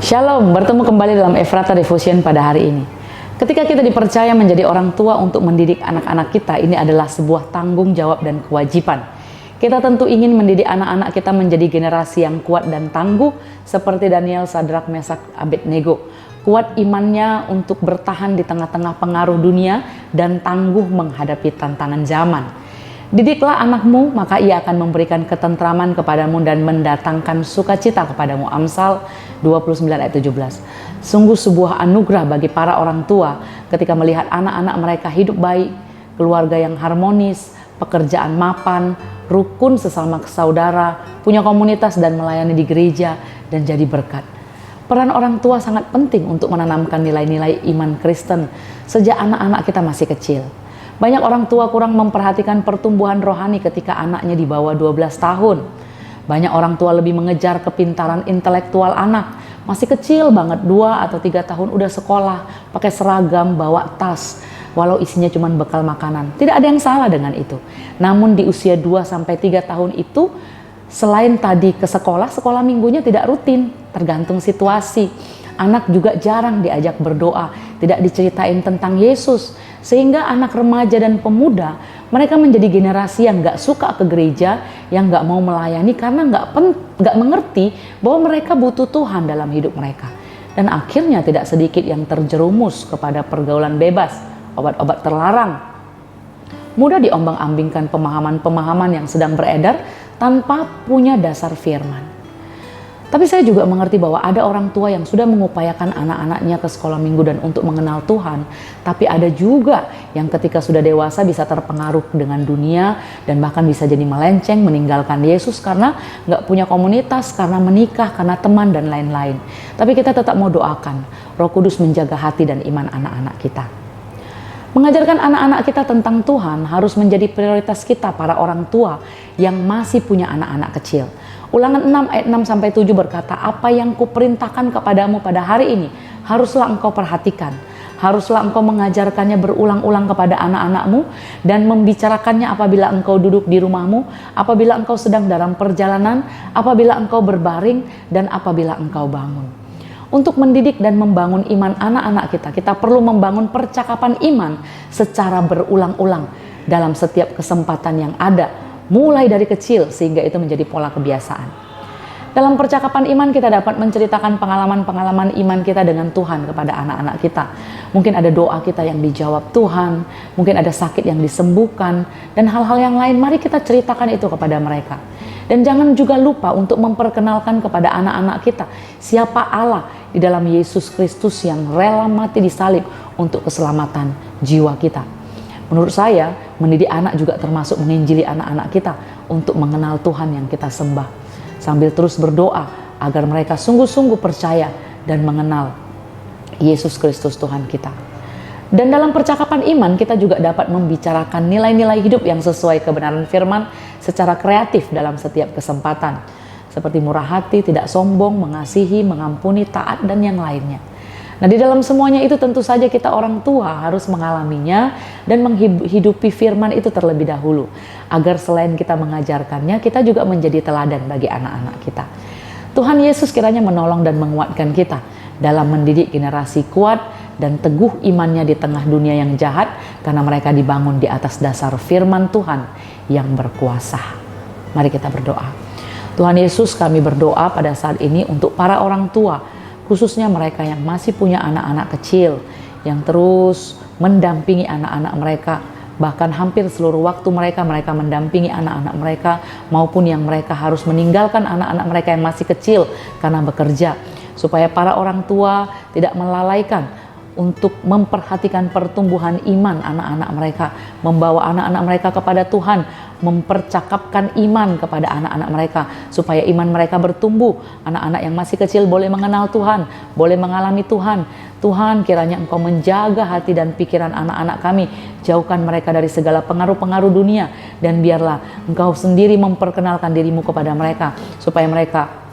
Shalom, bertemu kembali dalam Ephrata Devotion pada hari ini. Ketika kita dipercaya menjadi orang tua untuk mendidik anak-anak kita, ini adalah sebuah tanggung jawab dan kewajiban. Kita tentu ingin mendidik anak-anak kita menjadi generasi yang kuat dan tangguh seperti Daniel, Sadrak, Mesak, Abednego. Kuat imannya untuk bertahan di tengah-tengah pengaruh dunia dan tangguh menghadapi tantangan zaman. Didiklah anakmu, maka ia akan memberikan ketentraman kepadamu dan mendatangkan sukacita kepadamu. Amsal 29 ayat 17. Sungguh sebuah anugerah bagi para orang tua ketika melihat anak-anak mereka hidup baik, keluarga yang harmonis, pekerjaan mapan, rukun sesama saudara, punya komunitas dan melayani di gereja dan jadi berkat. Peran orang tua sangat penting untuk menanamkan nilai-nilai iman Kristen sejak anak-anak kita masih kecil. Banyak orang tua kurang memperhatikan pertumbuhan rohani ketika anaknya di bawah 12 tahun. Banyak orang tua lebih mengejar kepintaran intelektual anak. Masih kecil banget, 2 atau 3 tahun udah sekolah, pakai seragam, bawa tas, walau isinya cuma bekal makanan. Tidak ada yang salah dengan itu. Namun di usia 2 sampai 3 tahun itu, selain tadi ke sekolah, sekolah minggunya tidak rutin, tergantung situasi. Anak juga jarang diajak berdoa, tidak diceritain tentang Yesus. Sehingga anak remaja dan pemuda, mereka menjadi generasi yang gak suka ke gereja, yang gak mau melayani karena gak mengerti bahwa mereka butuh Tuhan dalam hidup mereka. Dan akhirnya tidak sedikit yang terjerumus kepada pergaulan bebas, obat-obat terlarang. Mudah diombang-ambingkan pemahaman-pemahaman yang sedang beredar tanpa punya dasar firman. Tapi saya juga mengerti bahwa ada orang tua yang sudah mengupayakan anak-anaknya ke sekolah minggu dan untuk mengenal Tuhan. Tapi ada juga yang ketika sudah dewasa bisa terpengaruh dengan dunia dan bahkan bisa jadi melenceng, meninggalkan Yesus karena nggak punya komunitas, karena menikah, karena teman dan lain-lain. Tapi kita tetap mau doakan Roh Kudus menjaga hati dan iman anak-anak kita. Mengajarkan anak-anak kita tentang Tuhan harus menjadi prioritas kita para orang tua yang masih punya anak-anak kecil. Ulangan 6 ayat 6 sampai 7 berkata, apa yang kuperintahkan kepadamu pada hari ini haruslah engkau perhatikan. Haruslah engkau mengajarkannya berulang-ulang kepada anak-anakmu dan membicarakannya apabila engkau duduk di rumahmu, apabila engkau sedang dalam perjalanan, apabila engkau berbaring, dan apabila engkau bangun. Untuk mendidik dan membangun iman anak-anak kita, kita perlu membangun percakapan iman secara berulang-ulang dalam setiap kesempatan yang ada. Mulai dari kecil sehingga itu menjadi pola kebiasaan. Dalam percakapan iman kita dapat menceritakan pengalaman-pengalaman iman kita dengan Tuhan kepada anak-anak kita. Mungkin ada doa kita yang dijawab Tuhan, mungkin ada sakit yang disembuhkan, dan hal-hal yang lain. Mari kita ceritakan itu kepada mereka. Dan jangan juga lupa untuk memperkenalkan kepada anak-anak kita siapa Allah di dalam Yesus Kristus yang rela mati di salib untuk keselamatan jiwa kita. Menurut saya, mendidik anak juga termasuk menginjili anak-anak kita untuk mengenal Tuhan yang kita sembah. Sambil terus berdoa agar mereka sungguh-sungguh percaya dan mengenal Yesus Kristus Tuhan kita. Dan dalam percakapan iman kita juga dapat membicarakan nilai-nilai hidup yang sesuai kebenaran firman secara kreatif dalam setiap kesempatan. Seperti murah hati, tidak sombong, mengasihi, mengampuni, taat, dan yang lainnya. Nah, di dalam semuanya itu tentu saja kita orang tua harus mengalaminya dan menghidupi firman itu terlebih dahulu. Agar selain kita mengajarkannya, kita juga menjadi teladan bagi anak-anak kita. Tuhan Yesus kiranya menolong dan menguatkan kita dalam mendidik generasi kuat dan teguh imannya di tengah dunia yang jahat, karena mereka dibangun di atas dasar firman Tuhan yang berkuasa. Mari kita berdoa. Tuhan Yesus, kami berdoa pada saat ini untuk para orang tua, khususnya mereka yang masih punya anak-anak kecil, yang terus mendampingi anak-anak mereka, bahkan hampir seluruh waktu mereka mendampingi anak-anak mereka, maupun yang mereka harus meninggalkan anak-anak mereka yang masih kecil karena bekerja, supaya para orang tua tidak melalaikan untuk memperhatikan pertumbuhan iman anak-anak mereka, membawa anak-anak mereka kepada Tuhan, mempercakapkan iman kepada anak-anak mereka, supaya iman mereka bertumbuh. Anak-anak yang masih kecil boleh mengenal Tuhan, boleh mengalami Tuhan. Tuhan, kiranya Engkau menjaga hati dan pikiran anak-anak kami, jauhkan mereka dari segala pengaruh-pengaruh dunia, dan biarlah Engkau sendiri memperkenalkan dirimu kepada mereka, supaya mereka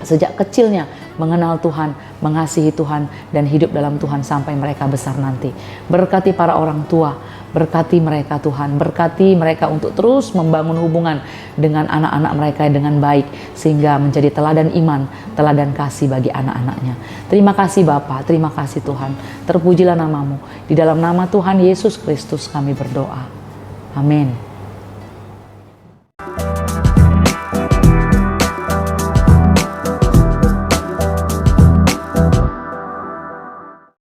sejak kecilnya mengenal Tuhan, mengasihi Tuhan, dan hidup dalam Tuhan sampai mereka besar nanti. Berkati para orang tua, Berkati mereka Tuhan, berkati mereka untuk terus membangun hubungan dengan anak-anak mereka dengan baik, sehingga menjadi teladan iman, teladan kasih bagi anak-anaknya. Terima kasih Bapa, terima kasih Tuhan. Terpujilah namamu. Di dalam nama Tuhan Yesus Kristus kami berdoa. Amin.